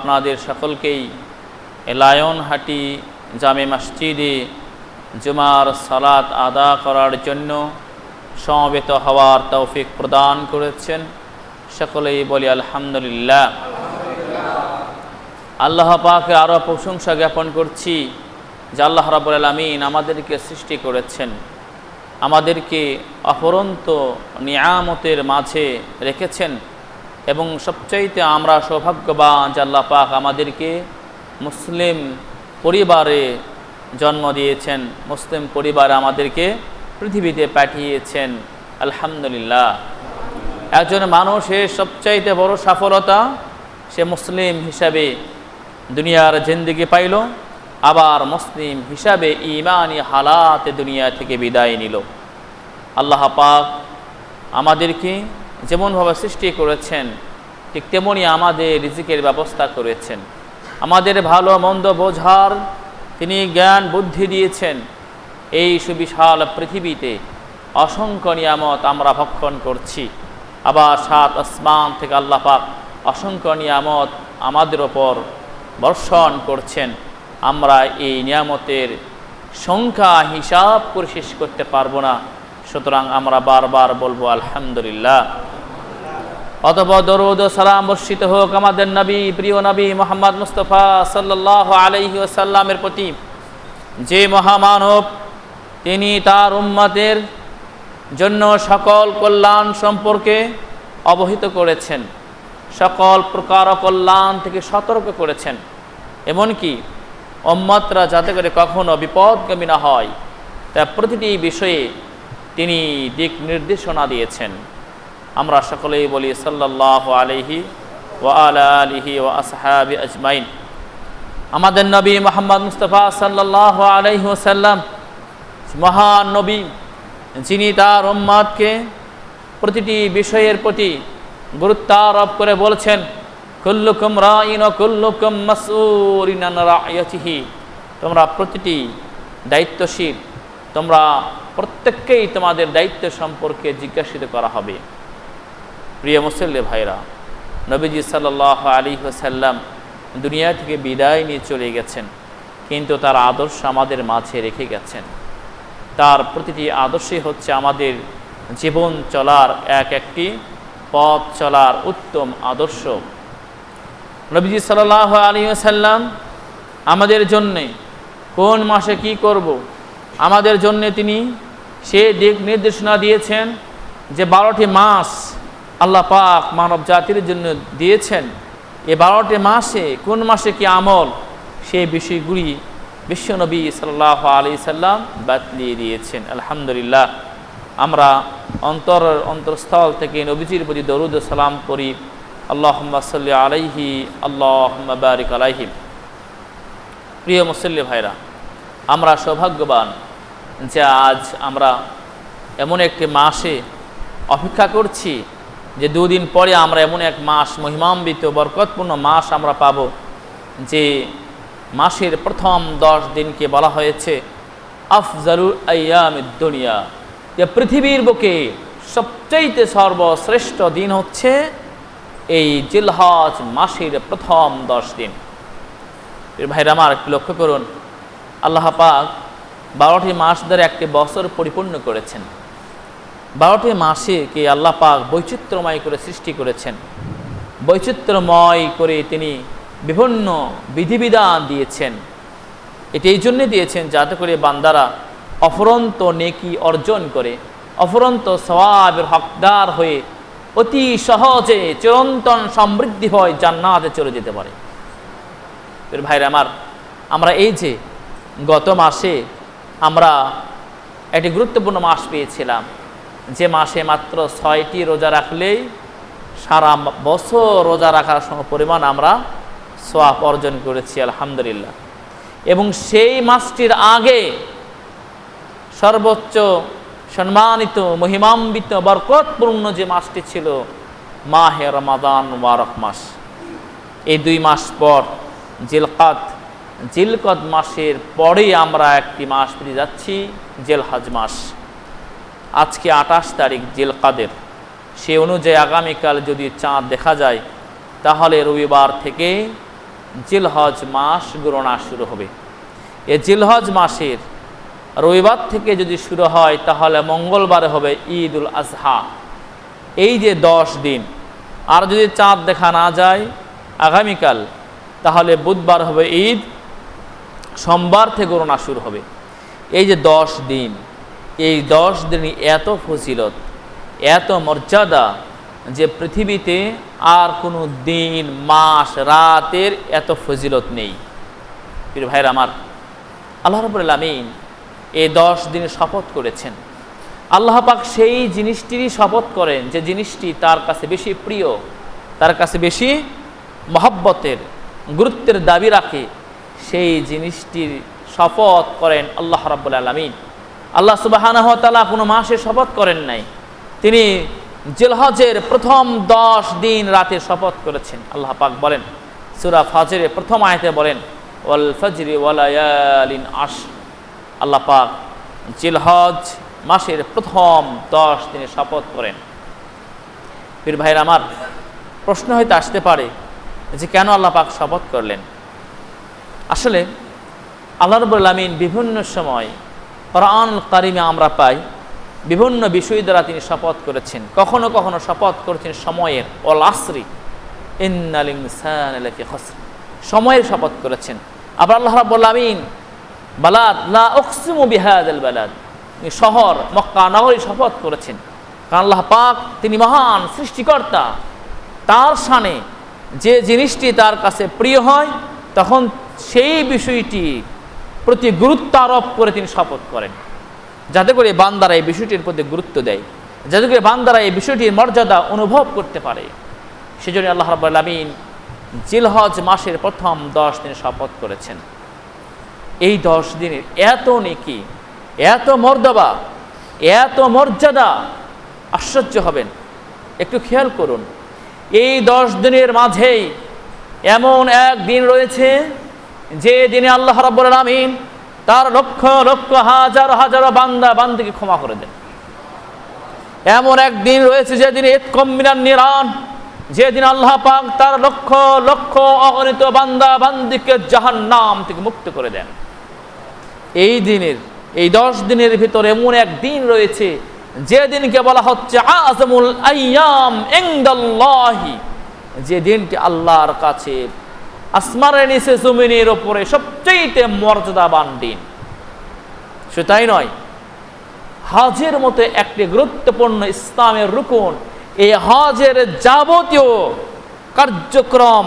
আপনাদের সকলকেই লায়নহাটি জামে মসজিদে জুমার সালাত আদা করার জন্য সমবেত হওয়ার তৌফিক প্রদান করেছেন। সকলেই বলি আলহামদুলিল্লাহ। আল্লাহ পাকের আরও প্রশংসা জ্ঞাপন করছি যে আল্লাহ রাব্বুল আলামিন আমাদেরকে সৃষ্টি করেছেন, আমাদেরকে অপরন্ত নিয়ামতের মাঝে রেখেছেন এবং সবচাইতে আমরা সৌভাগ্যবান যে আল্লাহ পাক আমাদেরকে মুসলিম পরিবারে জন্ম দিয়েছেন, মুসলিম পরিবারে আমাদেরকে পৃথিবীতে পাঠিয়েছেন। আলহামদুলিল্লাহ। একজন মানুষের সবচাইতে বড় সফলতা সে মুসলিম হিসাবে দুনিয়ার জিন্দেগি পাইল, আবার মুসলিম হিসাবে ঈমানি হালাতে দুনিয়া থেকে বিদায় নিল। আল্লাহ পাক আমাদেরকে যেমনভাবে সৃষ্টি করেছেন ঠিক তেমনি আমাদের রিজিকের ব্যবস্থা করেছেন, আমাদের ভালো মন্দ বোঝার তিনি জ্ঞান বুদ্ধি দিয়েছেন। এই সুবিশাল পৃথিবীতে অসংখ্য নিয়ামত আমরা ভক্ষণ করছি, আবার সাত আসমান থেকে আল্লাহ পাক অসংখ্য নিয়ামত আমাদের ওপর বর্ষণ করছেন। আমরা এই নিয়ামতের সংখ্যা হিসাব করে শেষ করতে পারবো না, সুতরাং আমরা বারবার বলবো আলহামদুলিল্লাহ। অতঃপর দরুদ ও সালাম বর্ষিত হোক আমাদের নবী, প্রিয় নবী মুহাম্মদ মুস্তাফা সাল্লাল্লাহু আলাইহি ওয়াসাল্লামের প্রতি, যে মহামানব তিনি তার উম্মতের জন্য সকল কল্যাণ সম্পর্কে অবহিত করেছেন, সকল প্রকার কল্যাণ থেকে সতর্ক করেছেন, এমনকি উম্মতরা যাতে করে কখনো বিপদগামী না হয় তা প্রতিটি বিষয়ে তিনি দিক নির্দেশনা দিয়েছেন। আমরা সকলেই বলি সাল্লাল্লাহু আলাইহি ওয়া আলা আলিহি ওয়া আসহাবি আজমাইন। আমাদের নবী মুহাম্মদ মুস্তাফা সাল্লাল্লাহু আলাইহি ওয়াসাল্লাম মহান নবী, যিনি তার উম্মতকে প্রতিটি বিষয়ের প্রতি গুরুত্ব আরোপ করে বলেছেন, কুল্লুকুম রাইন ওয়া কুল্লুকুম মাসউলুন আন রাইয়াতিহি। তোমরা প্রতিটি দায়িত্বশীল, তোমরা প্রত্যেককেই তোমাদের দায়িত্ব সম্পর্কে জিজ্ঞাসিত করা হবে। প্রিয় মুসল্লি ভাইরা, নবীজি সাল্লাল্লাহু আলাইহি ওয়াসাল্লাম দুনিয়া থেকে বিদায় নিয়ে চলে গেছেন, কিন্তু তার আদর্শ আমাদের মাঝে রেখে গেছেন। তার প্রতিটি আদর্শই হচ্ছে আমাদের জীবন চলার একটি পথ চলার উত্তম আদর্শ। নবীজি সাল্লাল্লাহু আলাইহি ওয়াসাল্লাম আমাদের জন্যে কোন মাসে কি করব, আমাদের জন্যে তিনি সে দিক নির্দেশনা দিয়েছেন যে 12টি মাস আল্লাহ পাক মানব জাতির জন্য দিয়েছেন। এই 12টি মাসে কোন মাসে কি আমল, সেই বিষয়গুলি বিশ্বনবী সাল্লাল্লাহু আলাইহি সাল্লাম বাতলিয়ে দিয়েছেন। আলহামদুলিল্লাহ। আমরা অন্তরস্থল থেকে নবীজির প্রতি দরুদ ও সালাম করি। আল্লাহুম্মা সাল্লি আলাইহি আল্লাহুম্মা বারিক আলাইহি। প্রিয় মুসল্লি ভাইরা, আমরা সৌভাগ্যবান যে আজ আমরা এমন একটি মাসে অপেক্ষা করছি যে দুদিন পরে আমরা এমন এক মাস, মহিমান্বিত বরকতপূর্ণ মাস আমরা পাব, যে মাসের প্রথম 10 দিনকে বলা হয়েছে আফজালুল আইয়ামিদ দুনিয়া। যে পৃথিবীর বুকে সবচেয়ে সর্বশ্রেষ্ঠ দিন হচ্ছে এই জিলহজ মাসের প্রথম 10 দিন। ভাইরা আমার, একটু লক্ষ্য করুন, আল্লাহ পাক 12টি মাস ধরে একটি বছর পরিপূর্ণ করেছেন। 12টি মাসে কি আল্লাহ পাক বৈচিত্র্যময় করে সৃষ্টি করেছেন। বৈচিত্র্যময় করে তিনি বিভিন্ন বিধিবিধান দিয়েছেন। এটি এই জন্যে দিয়েছেন যাতে করে বান্দারা অফুরন্ত নেকি অর্জন করে, অফুরন্ত সওয়াবের হকদার হয়ে অতি সহজে চিরন্তন সমৃদ্ধি হয় জান্নাতে চলে যেতে পারে। ভাইরা আমার, আমরা এই যে গত মাসে আমরা একটি গুরুত্বপূর্ণ মাস পেয়েছিলাম, যে মাসে মাত্র 6টি রোজা রাখলেই সারা বছর রোজা রাখার পরিমাণ আমরা সওয়াব অর্জন করেছি। আলহামদুলিল্লাহ। এবং সেই মাসটির আগে সর্বোচ্চ সম্মানিত, মহিমান্বিত, বরকতপূর্ণ যে মাসটি ছিল মাহে রমাদান মুবারক মাস। এই 2 মাস পর জিলকদ মাসের পরেই আমরা একটি মাস পেয়ে যাচ্ছি, জিলহজ মাস। আজকে 28 তারিখ জিলকাদের, সে অনুযায়ী আগামীকাল যদি চাঁদ দেখা যায় তাহলে রবিবার থেকে জিলহজ মাস গণনা শুরু হবে। এই জিলহজ মাসের রবিবার থেকে যদি শুরু হয় তাহলে মঙ্গলবারে হবে ঈদ উল আজহা। এই যে 10 দিন, আর যদি চাঁদ দেখা না যায় আগামীকাল, তাহলে বুধবার হবে ঈদ, সোমবার থেকে গণনা শুরু হবে। এই যে 10 দিন, এই 10 দিনই এত ফজিলত, এত মর্যাদা যে পৃথিবীতে আর কোনো দিন, মাস, রাতের এত ফজিলত নেই। প্রিয় ভাইরা আমার, আল্লাহ রাব্বুল আলামিন এই 10 দিনে শপথ করেছেন। আল্লাহ পাক সেই জিনিসটিরই শপথ করেন যে জিনিসটি তার কাছে বেশি প্রিয়, তার কাছে বেশি মহব্বতের, গুরুত্বের দাবি রাখে, সেই জিনিসটির শপথ করেন আল্লাহ রাব্বুল আলামিন। আল্লাহ সুবহানাহু ওয়া তাআলা কোনো মাসে শপথ করেন নাই, তিনি জিলহজের প্রথম 10 দিন রাতের শপথ করেছেন। আল্লাহ পাক বলেন সূরা ফাজরের প্রথম আয়াতে বলেন, ওয়াল ফাজরি ওয়া লায়ালিন আশর। আল্লাহ পাক জিলহজ মাসের প্রথম 10 দিনে শপথ করেন। পীর ভাইরা আমার, প্রশ্ন হয়তো আসতে পারে যে কেন আল্লাহ পাক শপথ করলেন। আসলে আল্লাহ রাব্বুল আলামিন বিভিন্ন সময় কোরআনুল কারীমে আমরা পাই বিভিন্ন বিষয় দ্বারা তিনি শপথ করেছেন। কখনো কখনো শপথ করেছেন সময়ের, ওয়াল আসরি ইন্নাল ইনসানা লাফি খাসর, সময়ের শপথ করেছেন। আবার আল্লাহ রাব্বুল আলামিন বালাদ, লা উকসিমু বিহাযাল বালাদ, শহর মক্কা নগরী শপথ করেছেন। কারণ আল্লাহ পাক তিনি মহান সৃষ্টিকর্তা, তার শানে যে জিনিসটি তার কাছে প্রিয় হয় তখন সেই বিষয়টি প্রতি গুরুত্ব আরোপ করে তিনি শপথ করেন, যাতে করে বান্দারা এই বিষয়টির প্রতি গুরুত্ব দেয়, যাতে করে বান্দারা এই বিষয়টির মর্যাদা অনুভব করতে পারে। সেজন্য আল্লাহ রাব্বুল আলামিন জিলহজ মাসের প্রথম 10 দিন শপথ করেছেন। এই 10 দিনের এত নেকি, এত মর্যাদা, এত মর্যাদা, আশ্চর্য হবেন। একটু খেয়াল করুন, এই 10 দিনের মাঝেই এমন এক দিন রয়েছে যে দিনে আল্লাহ রাব্বুল আলামিন তার লক্ষ লক্ষ হাজার হাজার বান্দা বান্দিকে ক্ষমা করে দেন। এমন এক দিন রয়েছে যেদিন ইতকাম মিনান নিরান, যেদিন আল্লাহ পাক তার লক্ষ লক্ষ অগণিত বান্দা বান্দিকে জাহান্নাম থেকে মুক্ত করে দেন। এই দিনের, এই 10 দিনের ভিতরে এমন এক দিন রয়েছে যে দিনকে বলা হচ্ছে আযমুল আইয়াম ইনদাল্লাহি, যে দিনটি আল্লাহর কাছে আসমানের নিচে জমিনের উপরে সবচেয়ে মর্যাদাবান দিন। শুধু তাই নয়, হজের মতো একটি গুরুত্বপূর্ণ ইসলামের রুকন, এই হজের যাবতীয় কার্যক্রম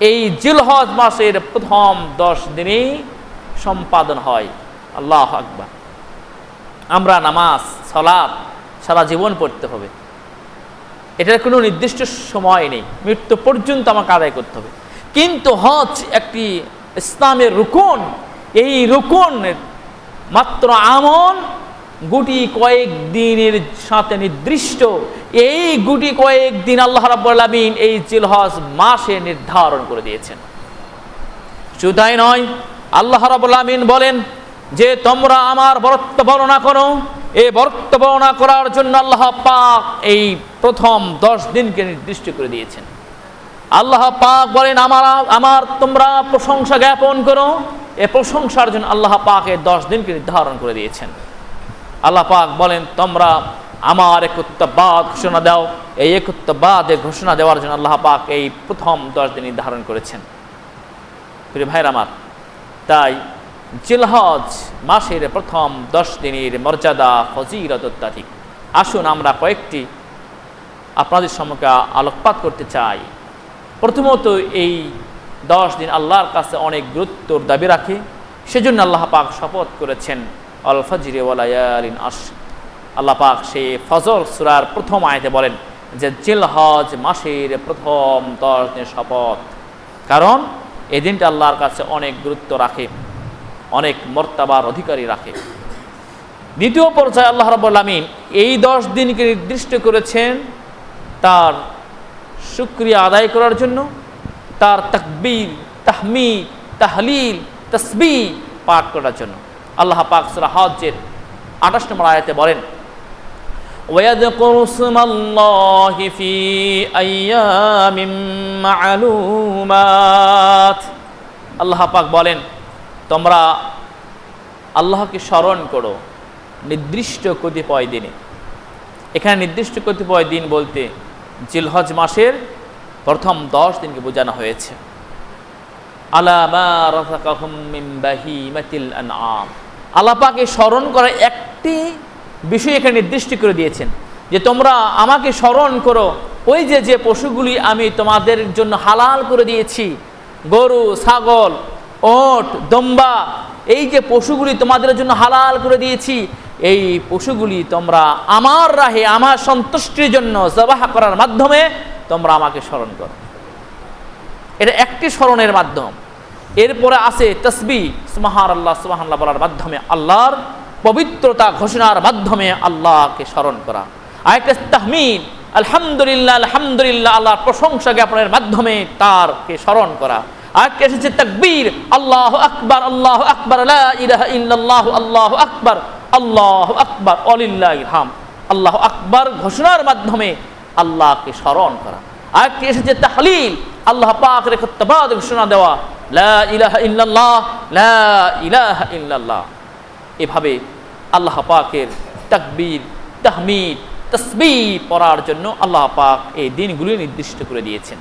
এই জিলহজ মাসের প্রথম 10 দিনেই সম্পাদন হয়। আল্লাহু আকবার। আমরা নামাজ, সালাত সারা জীবন পড়তে হবে, এটার কোনো নির্দিষ্ট সময় নেই, মৃত্যু পর্যন্ত আমাকে আদায় করতে হবে। কিন্তু হজ একটি ইসলামের রুকন, এই রুকনের মাত্র আমল গুটি কয়েক দিনের সাথে নির্দিষ্ট। এই গুটি কয়েক দিন আল্লাহ রাব্বুল আলামিন এই জিলহজ মাসে নির্ধারণ করে দিয়েছেন। শুধু তাই নয়, আল্লাহ রাব্বুল আলামিন বলেন যে তোমরা আমার বরত্ব বর্ণনা করো। এই বরত্ব বর্ণনা করার জন্য আল্লাহ পাক এই প্রথম 10 দিনকে নির্দিষ্ট করে দিয়েছেন। আল্লাহ পাক বলেন আমার তোমরা প্রশংসা জ্ঞাপন করো। এই প্রশংসার জন্য আল্লাহ পাক এই 10 দিনকে নির্ধারণ করে দিয়েছেন। আল্লাহ পাক বলেন তোমরা আমার একত্ববাদ ঘোষণা দাও। এই একত্ববাদের ঘোষণা দেওয়ার জন্য আল্লাহ পাক এই প্রথম 10 দিন নির্ধারণ করেছেন। প্রিয় ভাইরা আমার, তাই জিলহজ মাসের প্রথম 10 দিনের মর্যাদা ফজিলত অত্যাধিক। আসুন আমরা কয়েকটি আপনাদের সম্মুখে আলোকপাত করতে চাই। প্রথমত, এই 10 দিন আল্লাহর কাছে অনেক গুরুত্বর দাবি রাখে, সেজন্য আল্লাহ পাক শপথ করেছেন আল ফাজরি ওয়া লায়ালিন আশর। আল্লাহ পাক সেই ফজর সূরার প্রথম আয়াতে বলেন যে জিলহজ মাসের প্রথম 10 দিনের শপথ, কারণ এই দিনটা আল্লাহর কাছে অনেক গুরুত্ব রাখে, অনেক মর্যাদার অধিকারী রাখে। দ্বিতীয় পর্যায়ে আল্লাহ রাব্বুল আলামিন এই 10 দিনকে নির্দিষ্ট করেছেন তার শুকরিয়া আদায় করার জন্য, তার তাকবীর, তাহমিদ, তাহলিল, তাসবিহ পাঠ করার জন্য। আল্লাহ পাক সূরা হজ্জের 28 নম্বর আয়াতে বলেন وَيَذْكُرُ اسْمَ اللَّهِ فِي أَيَّامٍ مَّعْلُومَاتٍ। আল্লাহ পাক বলেন, তোমরা আল্লাহকে স্মরণ করো নির্দিষ্ট কতিপয় দিনে। এখানে নির্দিষ্ট কতিপয় দিন বলতে জিলহজ মাসের প্রথম 10 দিনকে বোঝানো হয়েছে। আলা মা রাযাকাহুম মিন বাহিমাতিল আনআম। আল্লাহ পাকে স্মরণ করা একটি বিষয় এখানে নির্দিষ্ট করে দিয়েছেন যে তোমরা আমাকে স্মরণ করো ওই যে পশুগুলি আমি তোমাদের জন্য হালাল করে দিয়েছি, গরু, ছাগল, ওট, দম্বা, এই যে পশুগুলি তোমাদের জন্য হালাল করে দিয়েছি, এই পশুগুলি তোমরা আমার রাহে আমার সন্তুষ্টির জন্য জবাহ করার মাধ্যমে তোমরা আমাকে স্মরণ করো। এটা একটি স্মরণের মাধ্যম। এরপরে আছে তাসবিহ, সুবহানাল্লাহ সুবহানাল্লাহ বলার মাধ্যমে আল্লাহর পবিত্রতা ঘোষণার মাধ্যমে আল্লাহকে স্মরণ করা। আরেকটা তাহমিদ, আলহামদুলিল্লাহ আলহামদুলিল্লাহ, আল্লাহর প্রশংসা জ্ঞাপনের মাধ্যমে তারকে স্মরণ করা। আরেকটা এসেছে তাকবীর, আল্লাহু আকবার আল্লাহু আকবার লা ইলাহা ইল্লাল্লাহু আল্লাহু আকবার আল্লাহু আকবার ওয়ালিল্লাহিল হামদ, আল্লাহু আকবার ঘোষণার মাধ্যমে আল্লাহকে স্মরণ করা। আরেকটি এসেছে তাহলিল, আল্লাহ পাকের ইত্তেবাদ ঘোষণা দেওয়া, লা ইলাহা ইল্লাল্লাহ লা ইলাহা ইল্লাল্লাহ। এভাবে আল্লাহ পাকের তাকবীর, তাহমিদ, তাসবিহ পড়ার জন্য আল্লাহ পাক এই দিনগুলি নির্দিষ্ট করে দিয়েছেন।